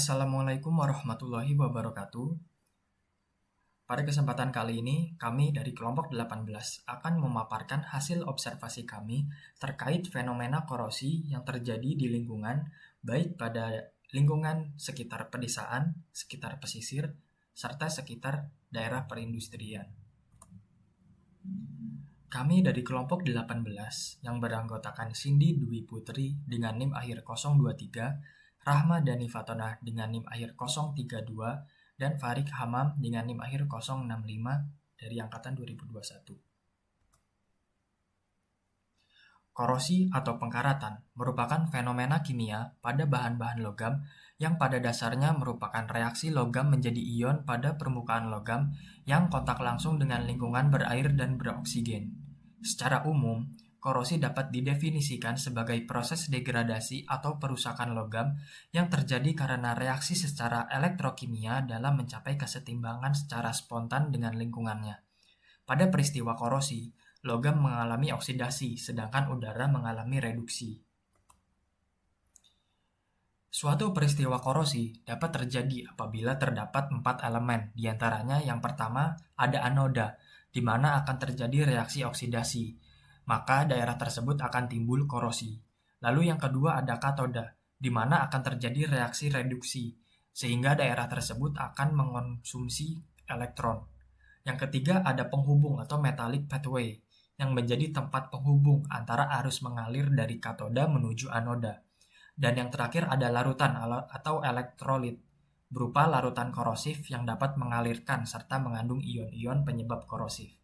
Assalamualaikum warahmatullahi wabarakatuh. Pada kesempatan kali ini, kami dari kelompok 18 akan memaparkan hasil observasi kami terkait fenomena korosi yang terjadi di lingkungan, baik pada lingkungan sekitar pedesaan, sekitar pesisir, serta sekitar daerah perindustrian. Kami dari kelompok 18 yang beranggotakan Cindy Dwi Putri dengan NIM akhir 023, Rahma Dani Fatona dengan NIM akhir 032, dan Farik Hamam dengan NIM akhir 065 dari angkatan 2021. Korosi atau pengkaratan merupakan fenomena kimia pada bahan-bahan logam yang pada dasarnya merupakan reaksi logam menjadi ion pada permukaan logam yang kontak langsung dengan lingkungan berair dan beroksigen. Secara umum, korosi dapat didefinisikan sebagai proses degradasi atau perusakan logam yang terjadi karena reaksi secara elektrokimia dalam mencapai kesetimbangan secara spontan dengan lingkungannya. Pada peristiwa korosi, logam mengalami oksidasi, sedangkan udara mengalami reduksi. Suatu peristiwa korosi dapat terjadi apabila terdapat 4 elemen, diantaranya yang pertama ada anoda, di mana akan terjadi reaksi oksidasi, maka daerah tersebut akan timbul korosi. Lalu yang kedua ada katoda, di mana akan terjadi reaksi reduksi, sehingga daerah tersebut akan mengonsumsi elektron. Yang ketiga ada penghubung atau metallic pathway, yang menjadi tempat penghubung antara arus mengalir dari katoda menuju anoda. Dan yang terakhir ada larutan atau elektrolit, berupa larutan korosif yang dapat mengalirkan serta mengandung ion-ion penyebab korosif.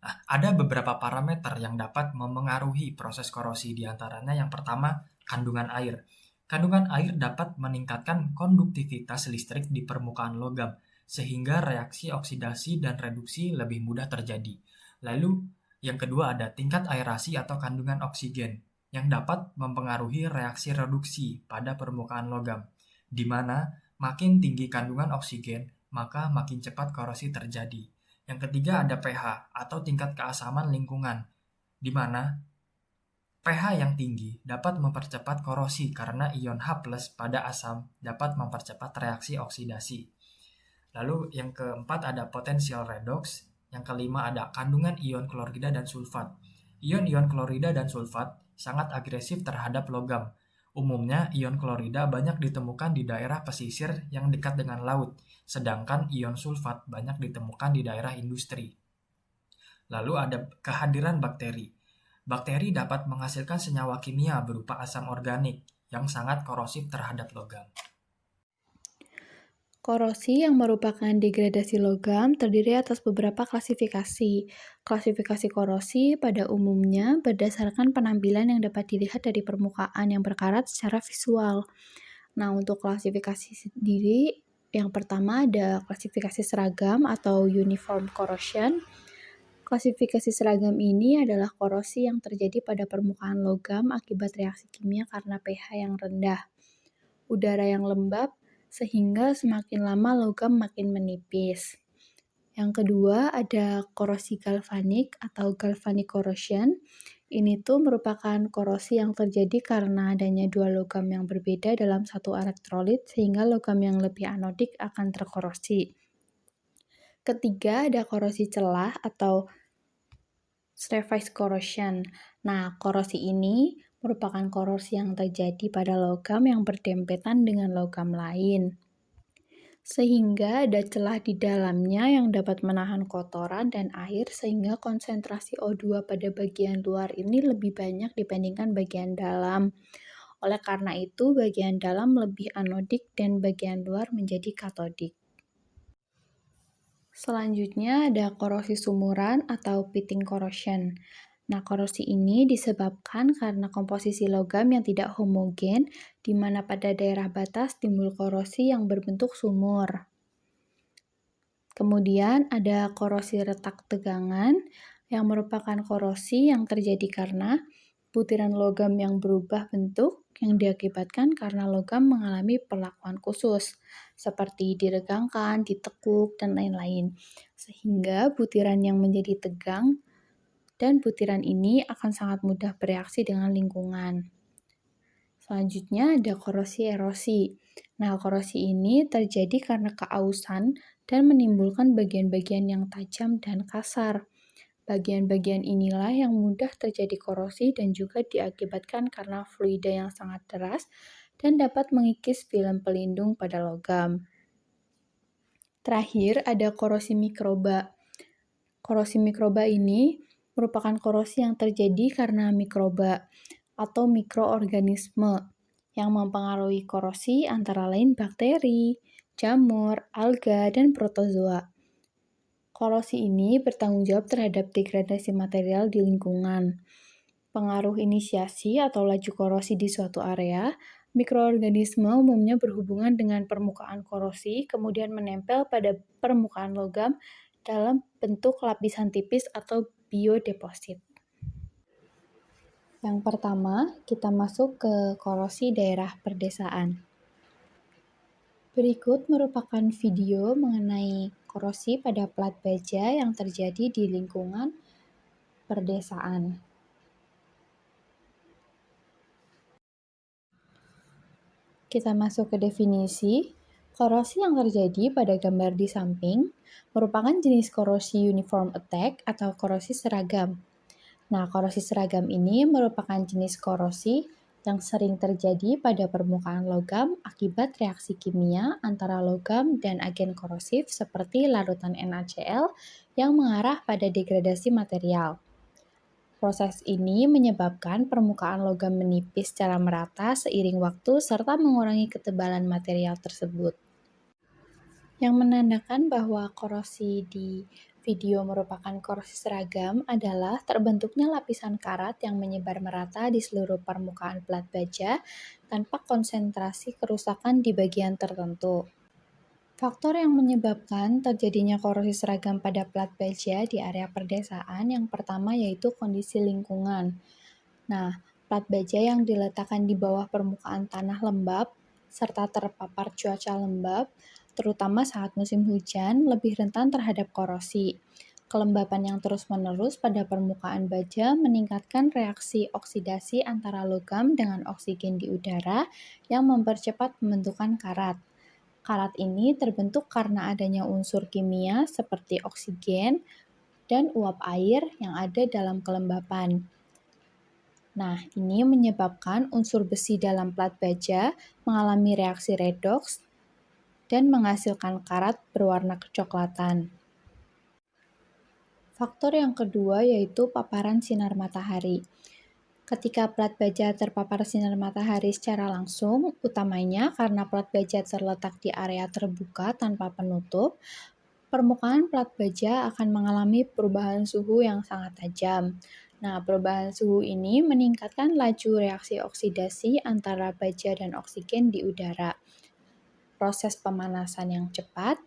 Nah, ada beberapa parameter yang dapat memengaruhi proses korosi, diantaranya yang pertama, kandungan air. Kandungan air dapat meningkatkan konduktivitas listrik di permukaan logam, sehingga reaksi oksidasi dan reduksi lebih mudah terjadi. Lalu, yang kedua ada tingkat aerasi atau kandungan oksigen, yang dapat mempengaruhi reaksi reduksi pada permukaan logam, di mana makin tinggi kandungan oksigen, maka makin cepat korosi terjadi. Yang ketiga ada pH atau tingkat keasaman lingkungan, di mana pH yang tinggi dapat mempercepat korosi karena ion H+ pada asam dapat mempercepat reaksi oksidasi. Lalu yang keempat ada potential redox, yang kelima ada kandungan ion klorida dan sulfat. Ion-ion klorida dan sulfat sangat agresif terhadap logam. Umumnya ion klorida banyak ditemukan di daerah pesisir yang dekat dengan laut, sedangkan ion sulfat banyak ditemukan di daerah industri. Lalu ada kehadiran bakteri. Bakteri dapat menghasilkan senyawa kimia berupa asam organik yang sangat korosif terhadap logam. Korosi yang merupakan degradasi logam terdiri atas beberapa klasifikasi. Klasifikasi korosi pada umumnya berdasarkan penampilan yang dapat dilihat dari permukaan yang berkarat secara visual. Nah, untuk klasifikasi sendiri, yang pertama ada klasifikasi seragam atau uniform corrosion. Klasifikasi seragam ini adalah korosi yang terjadi pada permukaan logam akibat reaksi kimia karena pH yang rendah, udara yang lembab, sehingga semakin lama logam makin menipis. Yang kedua ada korosi galvanik atau galvanic corrosion. Ini tuh merupakan korosi yang terjadi karena adanya dua logam yang berbeda dalam satu elektrolit sehingga logam yang lebih anodik akan terkorosi. Ketiga ada korosi celah atau surface corrosion. Nah, korosi ini merupakan korosi yang terjadi pada logam yang berdempetan dengan logam lain, sehingga ada celah di dalamnya yang dapat menahan kotoran dan air sehingga konsentrasi O2 pada bagian luar ini lebih banyak dibandingkan bagian dalam. Oleh karena itu, bagian dalam lebih anodik dan bagian luar menjadi katodik. Selanjutnya ada korosi sumuran atau pitting corrosion. Nah, korosi ini disebabkan karena komposisi logam yang tidak homogen, di mana pada daerah batas timbul korosi yang berbentuk sumur. Kemudian ada korosi retak tegangan, yang merupakan korosi yang terjadi karena butiran logam yang berubah bentuk yang diakibatkan karena logam mengalami perlakuan khusus, seperti diregangkan, ditekuk, dan lain-lain. Sehingga butiran yang menjadi tegang dan butiran ini akan sangat mudah bereaksi dengan lingkungan. Selanjutnya ada korosi erosi. Nah, korosi ini terjadi karena keausan dan menimbulkan bagian-bagian yang tajam dan kasar. Bagian-bagian inilah yang mudah terjadi korosi dan juga diakibatkan karena fluida yang sangat deras dan dapat mengikis film pelindung pada logam. Terakhir, ada korosi mikroba. Korosi mikroba ini merupakan korosi yang terjadi karena mikroba atau mikroorganisme yang mempengaruhi korosi antara lain bakteri, jamur, alga, dan protozoa. Korosi ini bertanggung jawab terhadap degradasi material di lingkungan. Pengaruh inisiasi atau laju korosi di suatu area, mikroorganisme umumnya berhubungan dengan permukaan korosi, kemudian menempel pada permukaan logam dalam bentuk lapisan tipis atau biodeposit. Yang pertama, kita masuk ke korosi daerah perdesaan. Berikut merupakan video mengenai korosi pada plat baja yang terjadi di lingkungan perdesaan. Kita masuk ke definisi. Korosi yang terjadi pada gambar di samping merupakan jenis korosi uniform attack atau korosi seragam. Nah, korosi seragam ini merupakan jenis korosi yang sering terjadi pada permukaan logam akibat reaksi kimia antara logam dan agen korosif seperti larutan NaCl yang mengarah pada degradasi material. Proses ini menyebabkan permukaan logam menipis secara merata seiring waktu serta mengurangi ketebalan material tersebut. Yang menandakan bahwa korosi di video merupakan korosi seragam adalah terbentuknya lapisan karat yang menyebar merata di seluruh permukaan plat baja tanpa konsentrasi kerusakan di bagian tertentu. Faktor yang menyebabkan terjadinya korosi seragam pada plat baja di area perdesaan yang pertama yaitu kondisi lingkungan. Nah, plat baja yang diletakkan di bawah permukaan tanah lembab serta terpapar cuaca lembab, terutama saat musim hujan, lebih rentan terhadap korosi. Kelembapan yang terus-menerus pada permukaan baja meningkatkan reaksi oksidasi antara logam dengan oksigen di udara yang mempercepat pembentukan karat. Karat ini terbentuk karena adanya unsur kimia seperti oksigen dan uap air yang ada dalam kelembapan. Nah, ini menyebabkan unsur besi dalam plat baja mengalami reaksi redoks dan menghasilkan karat berwarna kecoklatan. Faktor yang kedua yaitu paparan sinar matahari. Ketika plat baja terpapar sinar matahari secara langsung, utamanya karena plat baja terletak di area terbuka tanpa penutup, permukaan plat baja akan mengalami perubahan suhu yang sangat tajam. Nah, perubahan suhu ini meningkatkan laju reaksi oksidasi antara baja dan oksigen di udara. Proses pemanasan yang cepat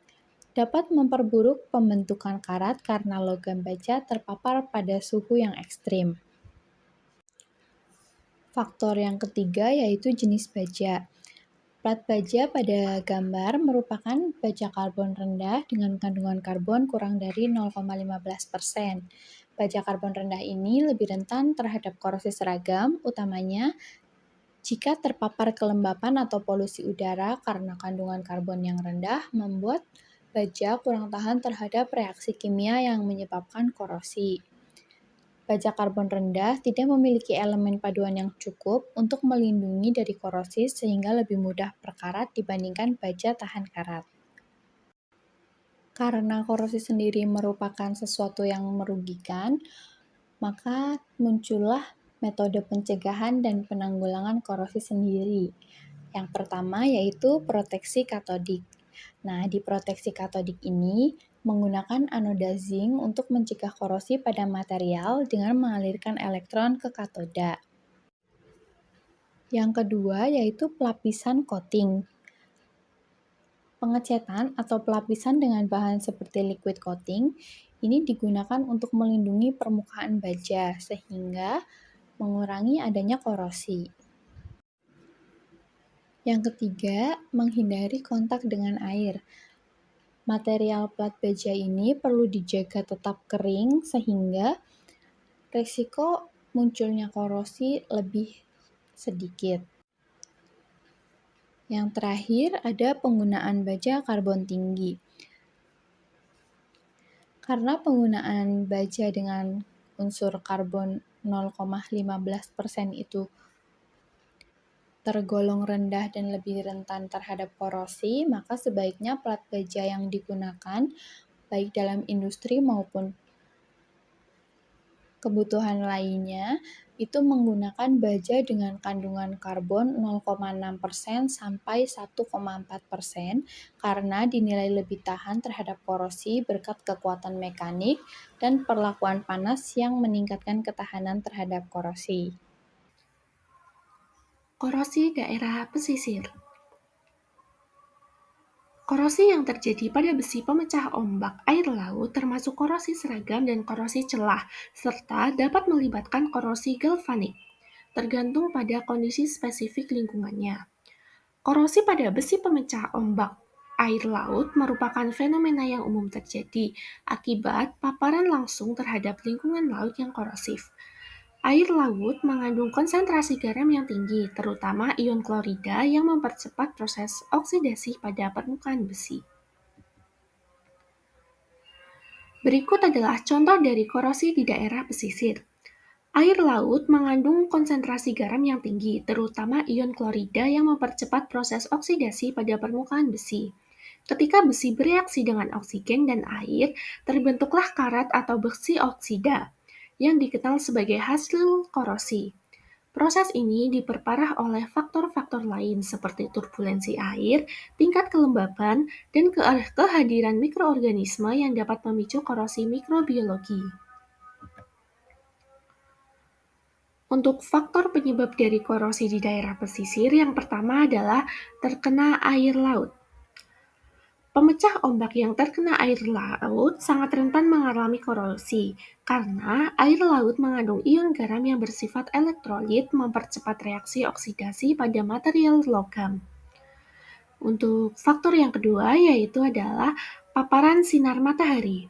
dapat memperburuk pembentukan karat karena logam baja terpapar pada suhu yang ekstrim. Faktor yang ketiga yaitu jenis baja. Plat baja pada gambar merupakan baja karbon rendah dengan kandungan karbon kurang dari 0,15%. Baja karbon rendah ini lebih rentan terhadap korosi seragam, utamanya jika terpapar kelembapan atau polusi udara karena kandungan karbon yang rendah membuat baja kurang tahan terhadap reaksi kimia yang menyebabkan korosi. Baja karbon rendah tidak memiliki elemen paduan yang cukup untuk melindungi dari korosi sehingga lebih mudah berkarat dibandingkan baja tahan karat. Karena korosi sendiri merupakan sesuatu yang merugikan, maka muncullah metode pencegahan dan penanggulangan korosi sendiri. Yang pertama yaitu proteksi katodik. Nah, di proteksi katodik ini menggunakan anoda zinc untuk mencegah korosi pada material dengan mengalirkan elektron ke katoda. Yang kedua yaitu pelapisan coating. Pengecetan atau pelapisan dengan bahan seperti liquid coating ini digunakan untuk melindungi permukaan baja sehingga mengurangi adanya korosi. Yang ketiga, menghindari kontak dengan air. Material plat baja ini perlu dijaga tetap kering sehingga risiko munculnya korosi lebih sedikit. Yang terakhir ada penggunaan baja karbon tinggi. Karena penggunaan baja dengan unsur karbon 0,15% itu tergolong rendah dan lebih rentan terhadap korosi, maka sebaiknya plat baja yang digunakan baik dalam industri maupun kebutuhan lainnya itu menggunakan baja dengan kandungan karbon 0,6% sampai 1,4% karena dinilai lebih tahan terhadap korosi berkat kekuatan mekanik dan perlakuan panas yang meningkatkan ketahanan terhadap korosi. Korosi daerah pesisir. Korosi yang terjadi pada besi pemecah ombak air laut termasuk korosi seragam dan korosi celah, serta dapat melibatkan korosi galvanik, tergantung pada kondisi spesifik lingkungannya. Korosi pada besi pemecah ombak air laut merupakan fenomena yang umum terjadi akibat paparan langsung terhadap lingkungan laut yang korosif. Air laut mengandung konsentrasi garam yang tinggi, terutama ion klorida yang mempercepat proses oksidasi pada permukaan besi. Berikut adalah contoh dari korosi di daerah pesisir. Air laut mengandung konsentrasi garam yang tinggi, terutama ion klorida yang mempercepat proses oksidasi pada permukaan besi. Ketika besi bereaksi dengan oksigen dan air, terbentuklah karat atau besi oksida, yang dikenal sebagai hasil korosi. Proses ini diperparah oleh faktor-faktor lain seperti turbulensi air, tingkat kelembaban, dan kehadiran mikroorganisme yang dapat memicu korosi mikrobiologi. Untuk faktor penyebab dari korosi di daerah pesisir, yang pertama adalah terkena air laut. Pemecah ombak yang terkena air laut sangat rentan mengalami korosi, karena air laut mengandung ion garam yang bersifat elektrolit mempercepat reaksi oksidasi pada material logam. Untuk faktor yang kedua yaitu adalah paparan sinar matahari.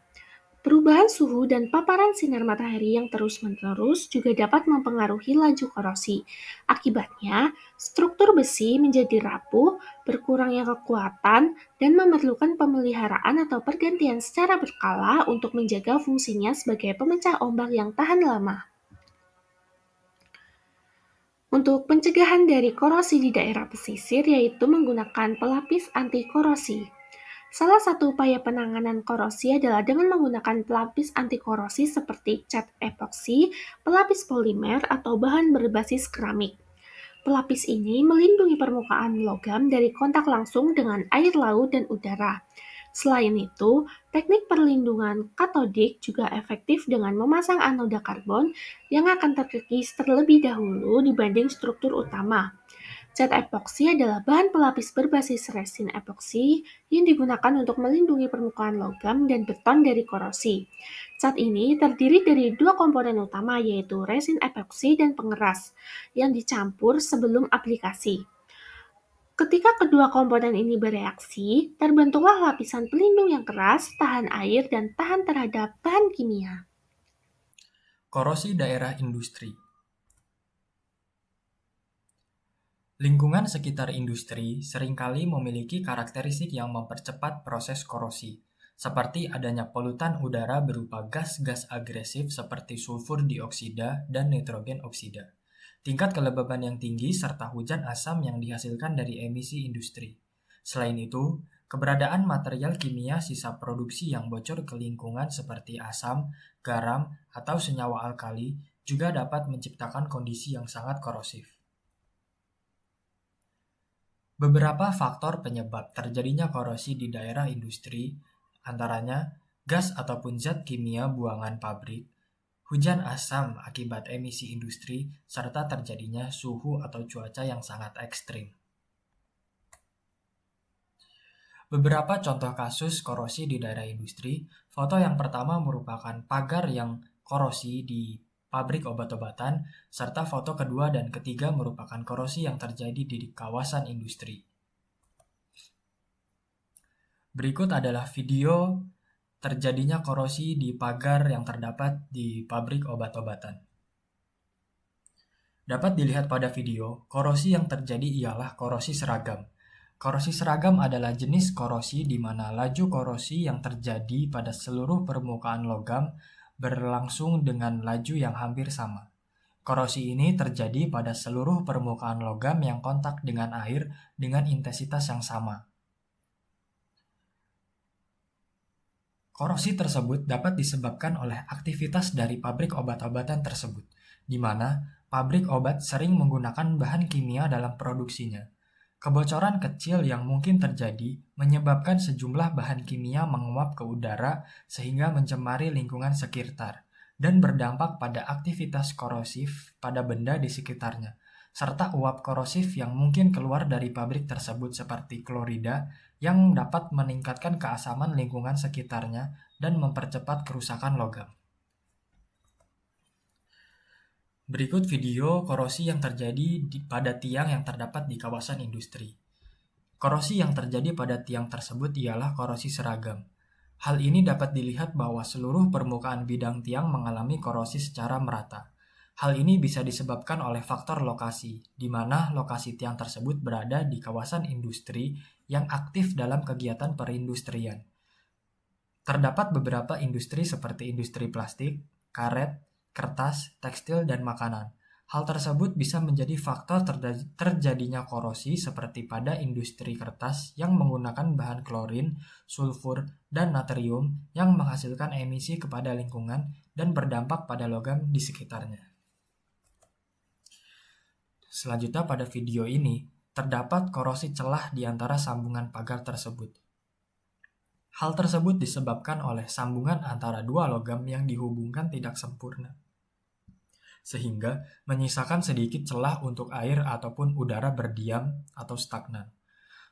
Perubahan suhu dan paparan sinar matahari yang terus-menerus juga dapat mempengaruhi laju korosi. Akibatnya, struktur besi menjadi rapuh, berkurangnya kekuatan, dan memerlukan pemeliharaan atau pergantian secara berkala untuk menjaga fungsinya sebagai pemecah ombak yang tahan lama. Untuk pencegahan dari korosi di daerah pesisir yaitu menggunakan pelapis anti korosi. Salah satu upaya penanganan korosi adalah dengan menggunakan pelapis anti korosi seperti cat epoksi, pelapis polimer, atau bahan berbasis keramik. Pelapis ini melindungi permukaan logam dari kontak langsung dengan air laut dan udara. Selain itu, teknik perlindungan katodik juga efektif dengan memasang anoda karbon yang akan terkikis terlebih dahulu dibanding struktur utama. Cat epoksi adalah bahan pelapis berbasis resin epoksi yang digunakan untuk melindungi permukaan logam dan beton dari korosi. Cat ini terdiri dari dua komponen utama yaitu resin epoksi dan pengeras yang dicampur sebelum aplikasi. Ketika kedua komponen ini bereaksi, terbentuklah lapisan pelindung yang keras, tahan air, dan tahan terhadap bahan kimia. Korosi daerah industri. Lingkungan sekitar industri seringkali memiliki karakteristik yang mempercepat proses korosi, seperti adanya polutan udara berupa gas-gas agresif seperti sulfur dioksida dan nitrogen oksida, tingkat kelembaban yang tinggi serta hujan asam yang dihasilkan dari emisi industri. Selain itu, keberadaan material kimia sisa produksi yang bocor ke lingkungan seperti asam, garam, atau senyawa alkali juga dapat menciptakan kondisi yang sangat korosif. Beberapa faktor penyebab terjadinya korosi di daerah industri, antaranya gas ataupun zat kimia buangan pabrik, hujan asam akibat emisi industri, serta terjadinya suhu atau cuaca yang sangat ekstrim. Beberapa contoh kasus korosi di daerah industri, foto yang pertama merupakan pagar yang korosi di pabrik obat-obatan, serta foto kedua dan ketiga merupakan korosi yang terjadi di kawasan industri. Berikut adalah video terjadinya korosi di pagar yang terdapat di pabrik obat-obatan. Dapat dilihat pada video, korosi yang terjadi ialah korosi seragam. Korosi seragam adalah jenis korosi di mana laju korosi yang terjadi pada seluruh permukaan logam berlangsung dengan laju yang hampir sama. Korosi ini terjadi pada seluruh permukaan logam yang kontak dengan air dengan intensitas yang sama. Korosi tersebut dapat disebabkan oleh aktivitas dari pabrik obat-obatan tersebut, di mana pabrik obat sering menggunakan bahan kimia dalam produksinya. Kebocoran kecil yang mungkin terjadi menyebabkan sejumlah bahan kimia menguap ke udara sehingga mencemari lingkungan sekitar dan berdampak pada aktivitas korosif pada benda di sekitarnya, serta uap korosif yang mungkin keluar dari pabrik tersebut seperti klorida yang dapat meningkatkan keasaman lingkungan sekitarnya dan mempercepat kerusakan logam. Berikut video korosi yang terjadi pada tiang yang terdapat di kawasan industri. Korosi yang terjadi pada tiang tersebut ialah korosi seragam. Hal ini dapat dilihat bahwa seluruh permukaan bidang tiang mengalami korosi secara merata. Hal ini bisa disebabkan oleh faktor lokasi, di mana lokasi tiang tersebut berada di kawasan industri yang aktif dalam kegiatan perindustrian. Terdapat beberapa industri seperti industri plastik, karet, kertas, tekstil, dan makanan. Hal tersebut bisa menjadi faktor terjadinya korosi seperti pada industri kertas yang menggunakan bahan klorin, sulfur, dan natrium yang menghasilkan emisi kepada lingkungan dan berdampak pada logam di sekitarnya. Selanjutnya pada video ini, terdapat korosi celah di antara sambungan pagar tersebut. Hal tersebut disebabkan oleh sambungan antara dua logam yang dihubungkan tidak sempurna, sehingga menyisakan sedikit celah untuk air ataupun udara berdiam atau stagnan.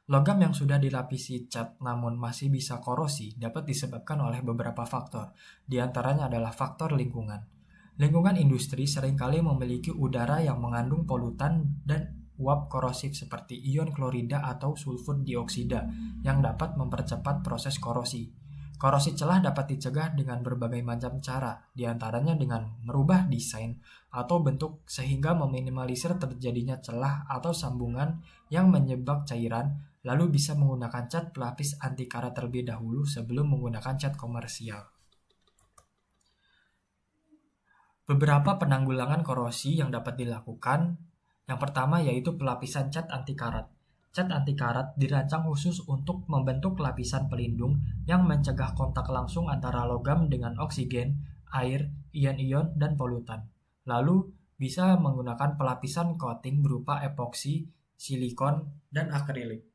Logam yang sudah dilapisi cat namun masih bisa korosi dapat disebabkan oleh beberapa faktor, di antaranya adalah faktor lingkungan. Lingkungan industri seringkali memiliki udara yang mengandung polutan dan uap korosif seperti ion klorida atau sulfur dioksida yang dapat mempercepat proses korosi. Korosi celah dapat dicegah dengan berbagai macam cara, di antaranya dengan merubah desain atau bentuk sehingga meminimalisir terjadinya celah atau sambungan yang menyebab cairan, lalu bisa menggunakan cat pelapis anti karat terlebih dahulu sebelum menggunakan cat komersial. Beberapa penanggulangan korosi yang dapat dilakukan, yang pertama yaitu pelapisan cat anti karat. Cat anti karat dirancang khusus untuk membentuk lapisan pelindung yang mencegah kontak langsung antara logam dengan oksigen, air, ion-ion, dan polutan. Lalu bisa menggunakan pelapisan coating berupa epoksi, silikon, dan akrilik.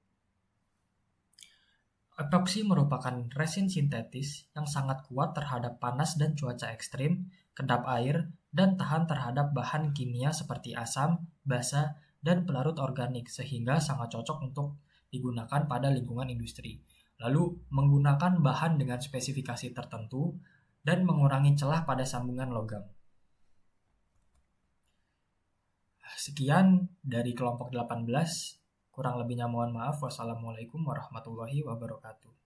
Epoksi merupakan resin sintetis yang sangat kuat terhadap panas dan cuaca ekstrim, kedap air, dan tahan terhadap bahan kimia seperti asam, basa, dan pelarut organik sehingga sangat cocok untuk digunakan pada lingkungan industri. Lalu menggunakan bahan dengan spesifikasi tertentu dan mengurangi celah pada sambungan logam. Sekian dari kelompok 18. Kurang lebihnya mohon maaf. Wassalamualaikum warahmatullahi wabarakatuh.